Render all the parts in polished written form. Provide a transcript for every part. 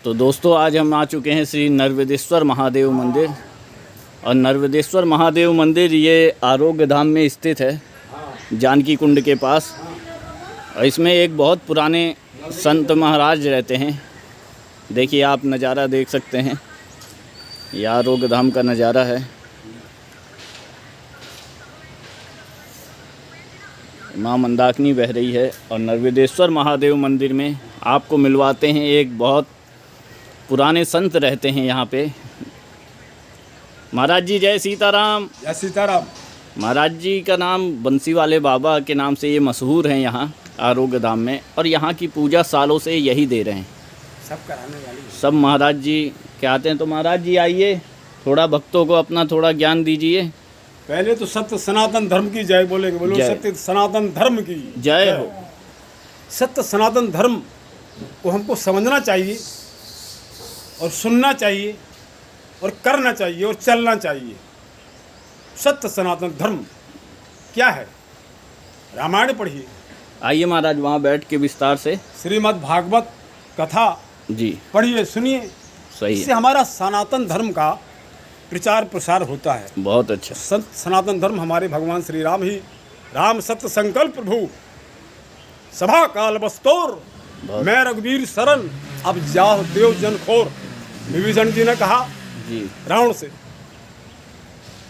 तो दोस्तों आज हम आ चुके हैं श्री नर्वदेश्वर महादेव मंदिर। और नर्वदेश्वर महादेव मंदिर ये आरोग्य धाम में स्थित है, जानकी कुंड के पास। और इसमें एक बहुत पुराने संत महाराज रहते हैं। देखिए आप नज़ारा देख सकते हैं, ये आरोग्य धाम का नज़ारा है। माँ मंदाकिनी बह रही है और नर्वदेश्वर महादेव मंदिर में आपको मिलवाते हैं। एक बहुत पुराने संत रहते हैं यहाँ पे। महाराज जी जय सीताराम। जय सीताराम। महाराज जी का नाम बंसी वाले बाबा के नाम से ये मशहूर हैं यहाँ आरोग्य धाम में। और यहाँ की पूजा सालों से यही दे रहे हैं, सब कराने वाली सब महाराज जी के आते हैं। तो महाराज जी आइए, थोड़ा भक्तों को अपना थोड़ा ज्ञान दीजिए। पहले तो सत्य सनातन धर्म की जय बोलेंगे। बोलो जय। सत्य सनातन धर्म की जय हो। सत्य सनातन धर्म को हमको समझना चाहिए और सुनना चाहिए और करना चाहिए और चलना चाहिए। सत्य सनातन धर्म क्या है? रामायण पढ़िए, आइए महाराज वहाँ बैठ के विस्तार से श्रीमद् भागवत कथा जी पढ़िए, सुनिए। सही इससे है, हमारा सनातन धर्म का प्रचार प्रसार होता है। बहुत अच्छा। सनातन धर्म हमारे भगवान श्री राम ही, राम सत्य संकल्प प्रभु सभा काल बस्तोर, मैं रघुवीर शरण अब जाओ देव जन खोर। विभीषण जी ने कहा जी रावण से,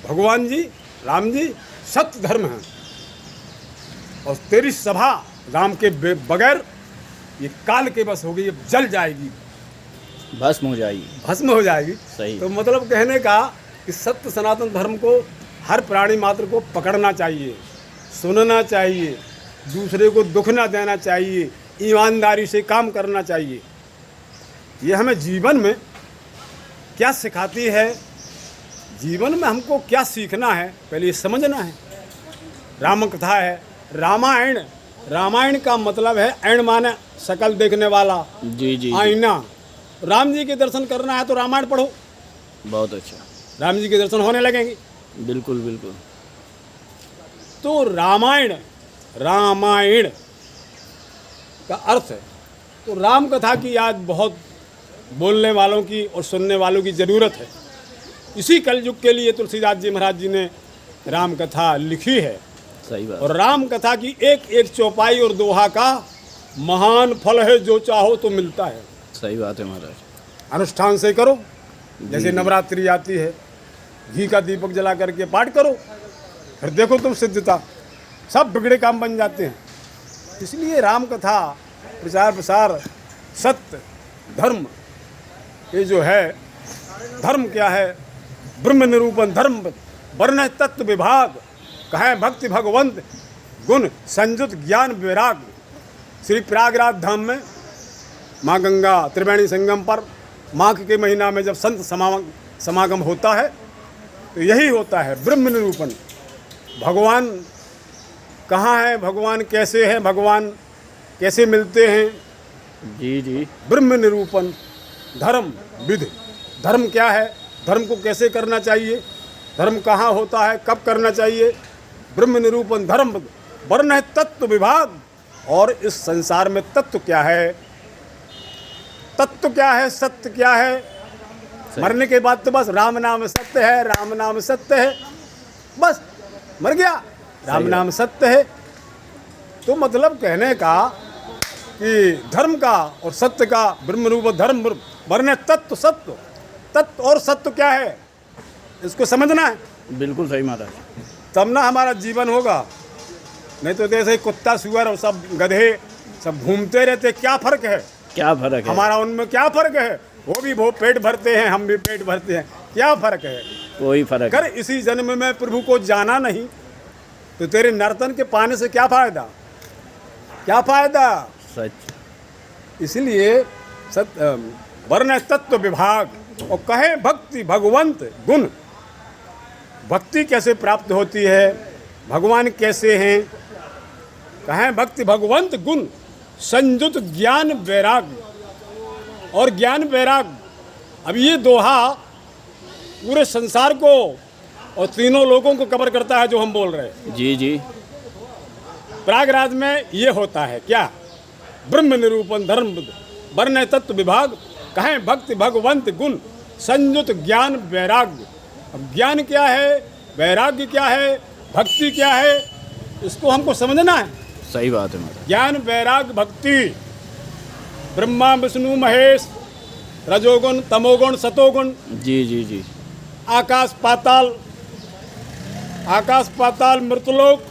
भगवान जी राम जी सत्य धर्म है और तेरी सभा राम के बगैर ये काल के बस होगी, ये जल जाएगी, भस्म हो जाएगी। भस्म हो जाएगी। सही। तो मतलब कहने का कि सत्य सनातन धर्म को हर प्राणी मात्र को पकड़ना चाहिए, सुनना चाहिए, दूसरे को दुख ना देना चाहिए, ईमानदारी से काम करना चाहिए। ये हमें जीवन में क्या सिखाती है, जीवन में हमको क्या सीखना है, पहले ये समझना है। राम कथा है, रामायण, रामायण का मतलब है ऐण माने शकल देखने वाला, जी जी, आईना। राम जी के दर्शन करना है तो रामायण पढ़ो, बहुत अच्छा। राम जी के दर्शन होने लगेंगे। बिल्कुल बिल्कुल। तो रामायण, रामायण का अर्थ है तो राम कथा की आज बहुत बोलने वालों की और सुनने वालों की ज़रूरत है। इसी कलयुग के लिए तुलसीदास जी महाराज जी ने राम कथा लिखी है। सही बात। और राम कथा की एक एक चौपाई और दोहा का महान फल है, जो चाहो तो मिलता है। सही बात है महाराज। अनुष्ठान से करो, जैसे नवरात्रि आती है, घी का दीपक जला करके पाठ करो, फिर देखो तुम सिद्धता, सब बिगड़े काम बन जाते हैं। इसलिए राम कथा प्रचार प्रसार, सत्य धर्म, ये जो है धर्म क्या है? ब्रह्म निरूपण धर्म, वर्ण तत्व विभाग, कहें भक्ति भगवंत गुण संयुत ज्ञान वैराग। श्री प्रयागराज धाम में माँ गंगा त्रिवेणी संगम पर माघ के महीना में जब संत समागम होता है तो यही होता है ब्रह्म निरूपण। भगवान कहाँ है, भगवान कैसे है, भगवान कैसे मिलते हैं, जी जी, ब्रह्म निरूपण धर्म विधि। धर्म क्या है, धर्म को कैसे करना चाहिए, धर्म कहाँ होता है, कब करना चाहिए, ब्रह्म निरूपण धर्म। वर्ण है तत्व विभाग, और इस संसार में तत्व क्या है, तत्व क्या है, सत्य क्या है। मरने के बाद तो बस राम नाम सत्य है, राम नाम सत्य है, बस मर गया, राम नाम सत्य है। तो मतलब कहने का कि धर्म का और सत्य का, ब्रह्म रूप धर्म, वर्ण तत्व सत्य, तत्व और सत्य क्या है, इसको समझना है। बिल्कुल सही महाराज। तब ना हमारा जीवन होगा, नहीं तो जैसे कुत्ता सुअर और सब गधे सब घूमते रहते, क्या फर्क है, क्या फर्क है हमारा उनमें क्या फर्क है? वो भी वो पेट भरते हैं, हम भी पेट भरते हैं, क्या फर्क है? कोई फर्क अगर इसी जन्म में प्रभु को जाना नहीं तो तेरे नर्तन के पाने से क्या फायदा, क्या फायदा? सच। इसलिए वर्ण तत्व विभाग और कहे भक्ति भगवंत गुण। भक्ति कैसे प्राप्त होती है, भगवान कैसे हैं, कहें भक्ति भगवंत गुण संयुत ज्ञान वैराग। और ज्ञान वैराग, अब ये दोहा पूरे संसार को और तीनों लोगों को कवर करता है जो हम बोल रहे हैं। जी जी, प्रयागराज में ये होता है क्या? ब्रह्म निरूपण धर्म वर्ण तत्व विभाग कहें भक्ति भगवंत गुण संयुत ज्ञान वैराग्य। अब ज्ञान क्या है, वैराग्य क्या है, भक्ति क्या है, इसको हमको समझना है। सही बात है महाराज। ज्ञान वैराग्य भक्ति, ब्रह्मा विष्णु महेश, रजोगुण तमोगुण सतोगुण, जी जी जी। आकाश पाताल मृतलोक,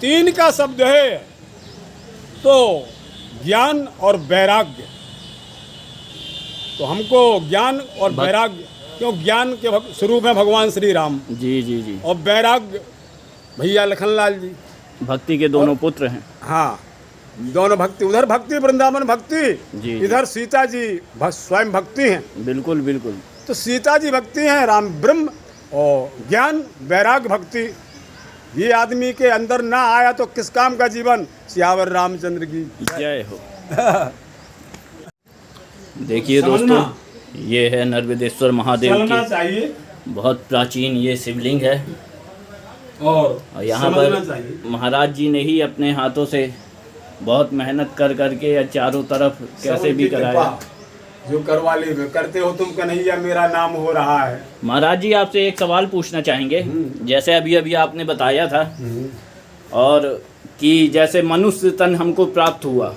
तीन का शब्द है। तो ज्ञान और वैराग्य, तो हमको ज्ञान और वैराग्य, क्यों ज्ञान के स्वरूप है भगवान श्री राम, जी जी जी। और वैराग्य भैया लखनलाल जी, भक्ति के दोनों पुत्र हैं। हाँ, दोनों भक्ति, उधर भक्ति वृंदावन भक्ति, जी। इधर सीता जी स्वयं भक्ति हैं। बिल्कुल बिल्कुल। तो सीता जी भक्ति हैं, राम ब्रह्म, और ज्ञान वैराग्य भक्ति। ये आदमी के अंदर ना आया तो किस काम का जीवन। सियावर रामचंद्र की जय हो। देखिए दोस्तों, ये है नर्मदेश्वर महादेव चलना की चाहिए बहुत प्राचीन ये शिवलिंग है, और यहाँ समझना पर चाहिए। महाराज जी ने ही अपने हाथों से बहुत मेहनत कर करके चारों तरफ कैसे भी कराया। जो करवा ले करते हो तुम कन्हैया, मेरा नाम हो रहा है। महाराज जी आपसे एक सवाल पूछना चाहेंगे। जैसे अभी अभी आपने बताया था और कि जैसे मनुष्य तन हमको प्राप्त हुआ,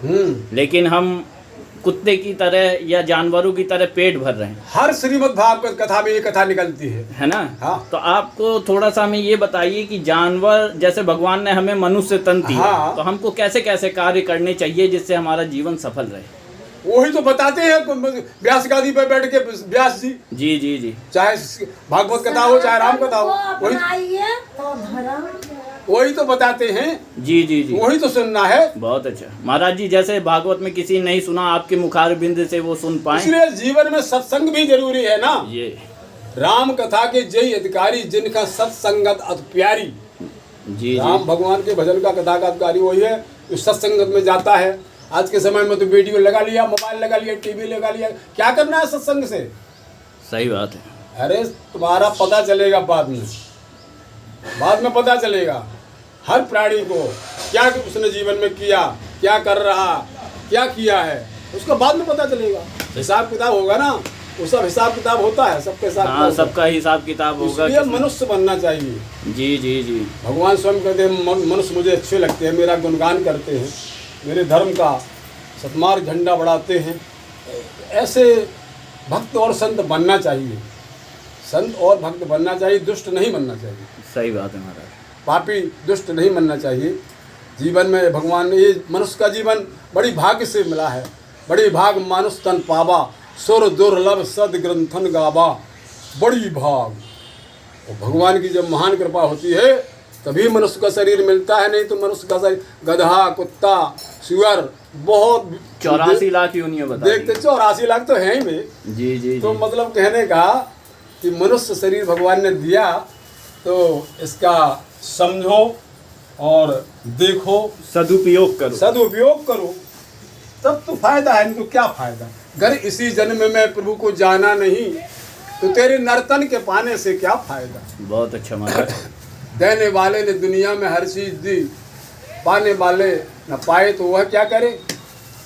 लेकिन हम कुत्ते की तरह या जानवरों की तरह पेट भर रहे हैं। हर श्रीमद् भागवत कथा में ये कथा निकलती है ना। हाँ। तो आपको थोड़ा सा हमें ये बताइए कि जानवर, जैसे भगवान ने हमें मनुष्य तन दिया, हाँ। तो हमको कैसे कैसे कार्य करने चाहिए जिससे हमारा जीवन सफल रहे। वही तो बताते हैं व्यास गादी पर बैठ के व्यास जी। जी जी जी। चाहे भागवत कथा हो चाहे राम कथा हो, वही तो बताते हैं। जी जी जी। वही तो सुनना है। बहुत अच्छा महाराज जी, जैसे भागवत में किसी नहीं सुना, आपके मुखारबिंद से वो सुन पाए। इसलिए जीवन में सत्संग भी जरूरी है ना। ये राम कथा के जय अधिकारी जिनका सत्संगत अति प्यारी। जी राम जी। भगवान के भजन का कथा का अधिकारी वही है जो सत्संगत में जाता है। आज के समय में तो वीडियो लगा लिया, मोबाइल लगा लिया, टीवी लगा लिया, क्या करना है सत्संग से। सही बात है। अरे तुम्हारा पता चलेगा बाद में पता चलेगा हर प्राणी को क्या उसने जीवन में किया, क्या कर रहा, क्या किया है, उसका बाद में पता चलेगा। हिसाब किताब होगा ना, वो सब हिसाब किताब होता है, सबके साथ। हाँ, सबका हिसाब किताब होगा। इसलिए मनुष्य बनना चाहिए। जी जी जी। भगवान स्वयं कहते हैं मनुष्य मुझे अच्छे लगते हैं, मेरा गुणगान करते हैं, मेरे धर्म का सतमार्ग झंडा बढ़ाते हैं। ऐसे भक्त और संत बनना चाहिए, संत और भक्त बनना चाहिए, दुष्ट नहीं बनना चाहिए। सही बात है महाराज। पापी दुष्ट नहीं बनना चाहिए। जीवन में भगवान ने ये मनुष्य का जीवन बड़ी भाग्य से मिला है। बड़ी भाग मानुष तन पावा, सुर दुर्लभ सद ग्रंथन गावा, बड़ी भाग। और भगवान की जब महान कृपा होती है तभी मनुष्य का शरीर मिलता है, नहीं तो मनुष्य का शरीर गधा, कुत्ता, सुअर, बहुत 84 लाख यूनियन बता देखते। 84 लाख तो है ही में। जी जी तो जी। मतलब कहने का कि मनुष्य शरीर भगवान ने दिया तो इसका समझो और देखो, सदुपयोग करो। सदुपयोग करो, तब तो फायदा है, नहीं तो क्या फायदा। अगर इसी जन्म में प्रभु को जाना नहीं तो तेरे नर्तन के पाने से क्या फायदा। बहुत अच्छा महाराज। देने वाले ने दुनिया में हर चीज दी, पाने वाले न पाए तो वह क्या करे।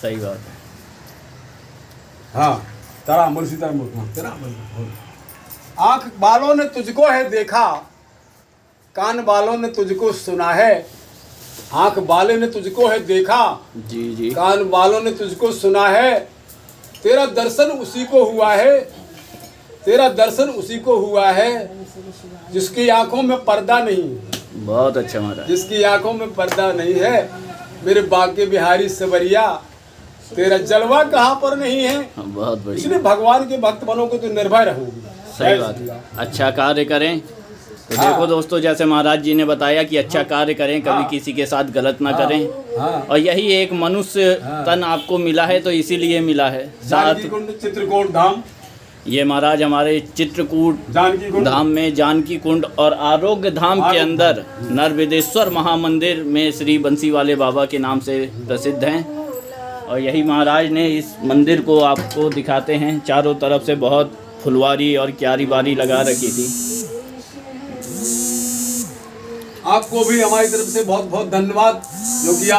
सही बात है। हाँ, तेरा मुर्शी तेरा मुर्ख, तेरा आँख वालों ने तुझको है देखा, कान वालों ने तुझको सुना है। आँख वाले ने तुझको है देखा, जी जी। कान वालों ने तुझको सुना है। तेरा दर्शन उसी को हुआ है, तेरा दर्शन उसी को हुआ है जिसकी आंखों में पर्दा नहीं। बहुत अच्छा महाराज। जिसकी आंखों में पर्दा नहीं है, मेरे बाके बिहारी सवरिया, तेरा जलवा कहाँ पर नहीं है। बहुत बढ़िया। इसलिए भगवान के भक्त बनोगे तो निर्भय रहोगे। सही बात है। अच्छा कार्य करें तो देखो दोस्तों, जैसे महाराज जी ने बताया कि अच्छा कार्य करें, कभी किसी के साथ गलत ना करें। और यही एक मनुष्य तन आपको मिला है तो इसीलिए मिला है। साथ चित्रकूट धाम, ये महाराज हमारे चित्रकूट धाम में जानकी कुंड और आरोग्य धाम के अंदर नर्मदेश्वर महामंदिर में श्री बंसी वाले बाबा के नाम से प्रसिद्ध हैं। और यही महाराज ने इस मंदिर को आपको दिखाते हैं, चारों तरफ से बहुत फुलवारी और क्यारी बारी लगा रखी थी। आपको भी हमारी तरफ से बहुत बहुत धन्यवाद जो कि